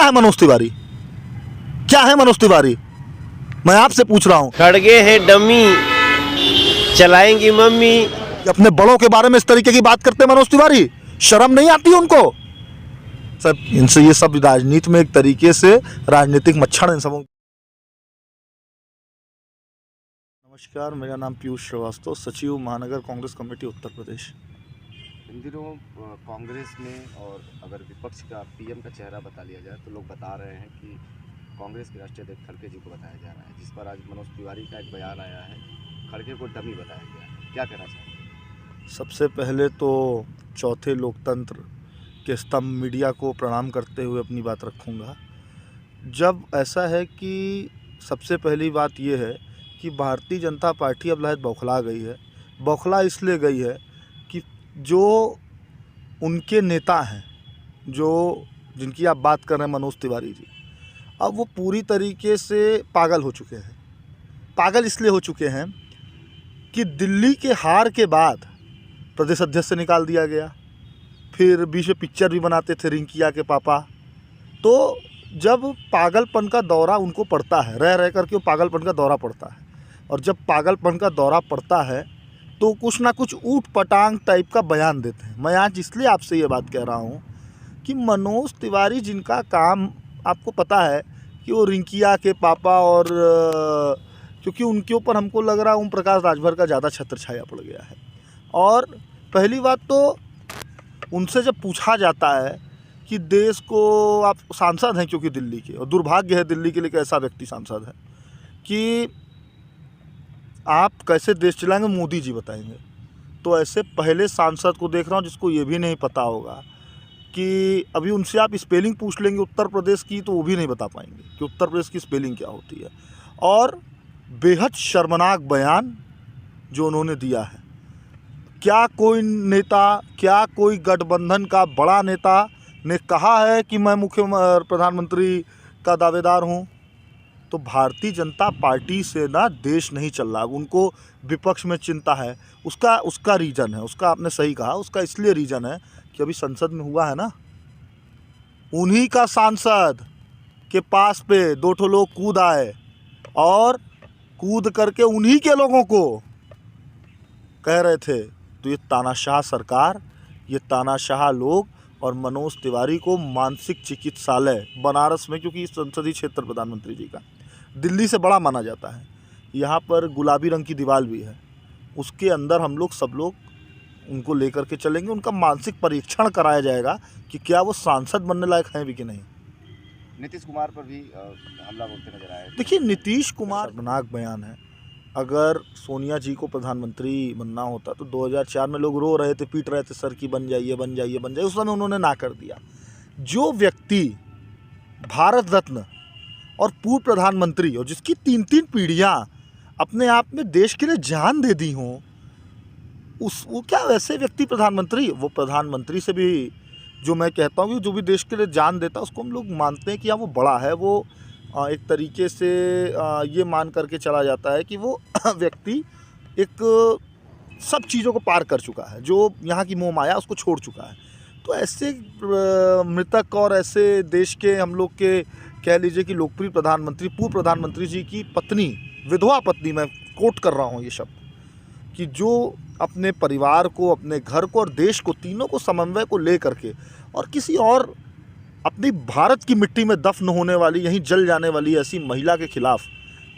क्या है मनोज तिवारी? क्या है मनोज तिवारी? मैं आपसे पूछ रहा हूँ। खड़गे है डमी, चलाएंगी मम्मी। अपने बड़ों के बारे में इस तरीके की बात करते हैं मनोज तिवारी, शर्म नहीं आती उनको? सर इनसे ये सब राजनीति में एक तरीके से राजनीतिक मच्छर इन सबों। नमस्कार, मेरा नाम पीयूष श्रीवास्तव, सचिव महानगर कांग्रेस कमेटी उत्तर प्रदेश। इन दिनों कांग्रेस में और अगर विपक्ष का पीएम का चेहरा बता लिया जाए तो लोग बता रहे हैं कि कांग्रेस के राष्ट्रीय अध्यक्ष खड़गे जी को बताया जा रहा है, जिस पर आज मनोज तिवारी का एक बयान आया है, खड़गे को डमी बताया गया है। क्या कहना चाहिए? सबसे पहले तो चौथे लोकतंत्र के स्तंभ मीडिया को प्रणाम करते हुए अपनी बात रखूँगा। जब ऐसा है कि सबसे पहली बात ये है कि भारतीय जनता पार्टी अब लायद बौखला गई है। बौखला इसलिए गई है कि जो उनके नेता हैं, जो जिनकी आप बात कर रहे हैं मनोज तिवारी जी, अब वो पूरी तरीके से पागल हो चुके हैं। पागल इसलिए हो चुके हैं कि दिल्ली के हार के बाद प्रदेश अध्यक्ष से निकाल दिया गया, फिर बीच में पिक्चर भी बनाते थे रिंकिया के पापा। तो जब पागलपन का दौरा उनको पड़ता है, रह करके वो पागलपन का दौरा पड़ता है, और जब पागलपन का दौरा पड़ता है तो कुछ ना कुछ ऊट पटांग टाइप का बयान देते हैं। मैं आज इसलिए आपसे ये बात कह रहा हूँ कि मनोज तिवारी जिनका काम आपको पता है कि वो रिंकिया के पापा, और क्योंकि उनके ऊपर हमको लग रहा है ओम प्रकाश राजभर का ज़्यादा छत्र छाया पड़ गया है। और पहली बात तो उनसे जब पूछा जाता है कि देश को आप सांसद हैं क्योंकि दिल्ली के, और दुर्भाग्य है दिल्ली के लिए कि ऐसा व्यक्ति सांसद है, कि आप कैसे देश चलाएंगे, मोदी जी बताएंगे। तो ऐसे पहले सांसद को देख रहा हूँ जिसको ये भी नहीं पता होगा कि अभी उनसे आप स्पेलिंग पूछ लेंगे उत्तर प्रदेश की तो वो भी नहीं बता पाएंगे कि उत्तर प्रदेश की स्पेलिंग क्या होती है। और बेहद शर्मनाक बयान जो उन्होंने दिया है। क्या कोई नेता, क्या कोई गठबंधन का बड़ा नेता ने कहा है कि मैं प्रधानमंत्री का दावेदार हूँ? तो भारतीय जनता पार्टी से ना देश नहीं चल रहा, उनको विपक्ष में चिंता है। उसका रीज़न है, उसका आपने सही कहा, उसका इसलिए रीज़न है कि अभी संसद में हुआ है ना, उन्हीं का सांसद के पास पे दो ठो लोग कूद आए और कूद करके उन्हीं के लोगों को कह रहे थे। तो ये तानाशाह सरकार, ये तानाशाह लोग और मनोज तिवारी को मानसिक चिकित्सालय बनारस में, क्योंकि संसदीय क्षेत्र प्रधानमंत्री जी का दिल्ली से बड़ा माना जाता है, यहाँ पर गुलाबी रंग की दीवार भी है, उसके अंदर हम लोग सब लोग उनको लेकर के चलेंगे। उनका मानसिक परीक्षण कराया जाएगा कि क्या वो सांसद बनने लायक हैं भी कि नहीं। नीतीश कुमार पर भी हमला बोलते नजर आए। देखिए, नीतीश कुमार शर्मनाक बयान है। अगर सोनिया जी को प्रधानमंत्री बनना होता तो 2004 में लोग रो रहे थे, पीट रहे थे सर की बन जाइए बन जाइए बन जाइए, उस समय उन्होंने ना कर दिया। जो व्यक्ति भारत रत्न और पूर्व प्रधानमंत्री, और जिसकी 3-3 पीढ़ियाँ अपने आप में देश के लिए जान दे दी हों, वो क्या वैसे व्यक्ति प्रधानमंत्री? वो प्रधानमंत्री से भी, जो मैं कहता हूँ कि जो भी देश के लिए जान देता है उसको हम लोग मानते हैं कि हाँ वो बड़ा है। वो एक तरीके से ये मान करके चला जाता है कि वो व्यक्ति एक सब चीज़ों को पार कर चुका है, जो यहाँ की मोह माया उसको छोड़ चुका है। तो ऐसे मृतक और ऐसे देश के हम लोग के कह लीजिए कि लोकप्रिय प्रधानमंत्री, पूर्व प्रधानमंत्री जी की पत्नी, विधवा पत्नी, मैं कोट कर रहा हूँ ये शब्द, कि जो अपने परिवार को, अपने घर को और देश को, तीनों को समन्वय को ले करके, और किसी और अपनी भारत की मिट्टी में दफन होने वाली, यहीं जल जाने वाली ऐसी महिला के खिलाफ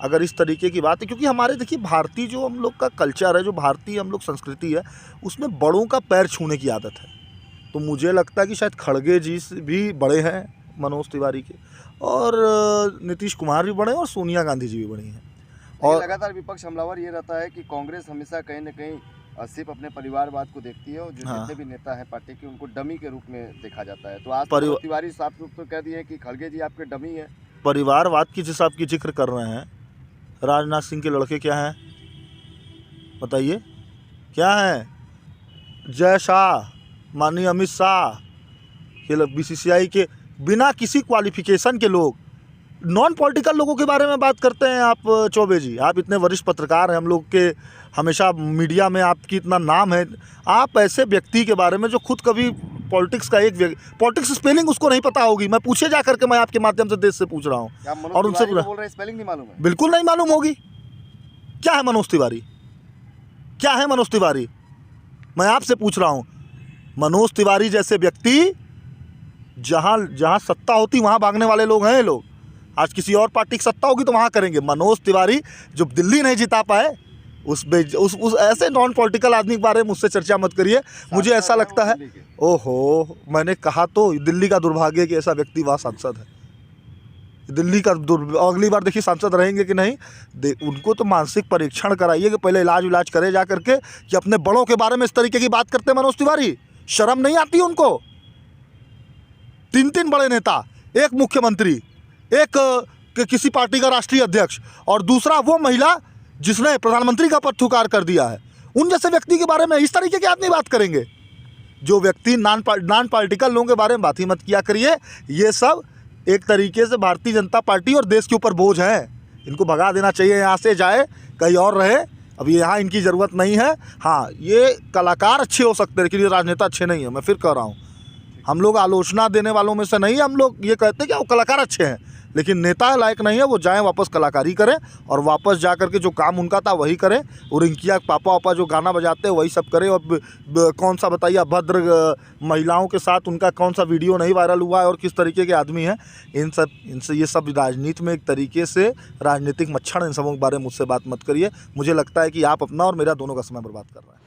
अगर इस तरीके की बात है, क्योंकि हमारे देखिए भारतीय जो हम लोग का कल्चर है, जो भारतीय हम लोग संस्कृति है, उसमें बड़ों का पैर छूने की आदत है। तो मुझे लगता है कि शायद खड़गे जी से भी बड़े हैं मनोज तिवारी के, और नीतीश कुमार भी बड़े हैं, और सोनिया गांधी जी भी बड़ी हैं। और लगातार विपक्ष हमलावर ये रहता है कि कांग्रेस हमेशा कहीं न कहीं सिर्फ अपने परिवारवाद को देखती है, और जो जितने भी नेता हैं पार्टी के उनको डमी के रूप में देखा जाता है। तो आज तिवारी साफ रूप से कह दिए हैं कि खड़गे जी आपके डमी है। परिवारवाद की जिस आपकी जिक्र कर रहे हैं, राजनाथ सिंह के लड़के क्या हैं बताइए, क्या हैं? जय शाह, माननीय अमित शाह के, BCCI के बिना किसी क्वालिफिकेशन के लोग, नॉन पॉलिटिकल लोगों के बारे में बात करते हैं आप चौबे जी। आप इतने वरिष्ठ पत्रकार हैं, हम लोग के हमेशा मीडिया में आपकी इतना नाम है, आप ऐसे व्यक्ति के बारे में जो खुद कभी पॉलिटिक्स का पॉलिटिक्स स्पेलिंग उसको नहीं पता होगी, मैं पूछे जा करके मैं आपके माध्यम से देश से पूछ रहा हूँ। क्या मनोज और उनसे तिवारी को बोल रहे हैं स्पेलिंग नहीं मालूम है? बिल्कुल नहीं मालूम होगी। क्या है मनोज तिवारी? क्या है मनोज तिवारी? मैं आपसे पूछ रहा हूँ। मनोज तिवारी जैसे व्यक्ति जहाँ सत्ता होती वहाँ भागने वाले लोग हैं ये लोग। आज किसी और पार्टी की सत्ता होगी तो वहाँ करेंगे। मनोज तिवारी जो दिल्ली नहीं जिता पाए, उस ऐसे नॉन पॉलिटिकल आदमी के बारे में मुझसे चर्चा मत करिए। मुझे ऐसा लगता है, ओहो, मैंने कहा तो दिल्ली का दुर्भाग्य कि ऐसा व्यक्ति वहाँ सांसद है। दिल्ली का अगली बार देखिए सांसद रहेंगे कि नहीं, उनको तो मानसिक परीक्षण कराइए कि पहले इलाज करे जा करके, कि अपने बड़ों के बारे में इस तरीके की बात करते हैं मनोज तिवारी। शर्म नहीं आती उनको? 3 बड़े नेता, एक मुख्यमंत्री, एक किसी पार्टी का राष्ट्रीय अध्यक्ष और दूसरा वो महिला जिसने प्रधानमंत्री का पद स्वीकार कर दिया है। उन जैसे व्यक्ति के बारे में इस तरीके की आदमी बात करेंगे? जो व्यक्ति नॉन पॉलिटिकल लोगों के बारे में बात ही मत किया करिए। ये सब एक तरीके से भारतीय जनता पार्टी और देश के ऊपर बोझ है। इनको भगा देना चाहिए, यहाँ से जाए कहीं और रहे। अभी यहाँ इनकी ज़रूरत नहीं है। हाँ, ये कलाकार अच्छे हो सकते हैं लेकिन ये राजनेता अच्छे नहीं है। मैं फिर कह रहा हूँ, हम लोग आलोचना देने वालों में से नहीं, हम लोग ये कहते हैं कि वो कलाकार अच्छे हैं लेकिन नेता लायक नहीं है। वो जाएं वापस कलाकारी करें और वापस जा कर के जो काम उनका था वही करें। और रिंकिया पापा वापा जो गाना बजाते हैं वही सब करें। और कौन सा बताइए, अभद्र महिलाओं के साथ उनका कौन सा वीडियो नहीं वायरल हुआ है और किस तरीके के आदमी हैं। इनसे ये सब राजनीति में एक तरीके से राजनीतिक मच्छर, इन सबों के बारे में मुझसे बात मत करिए। मुझे लगता है कि आप अपना और मेरा दोनों का समय बर्बाद कर रहे हैं।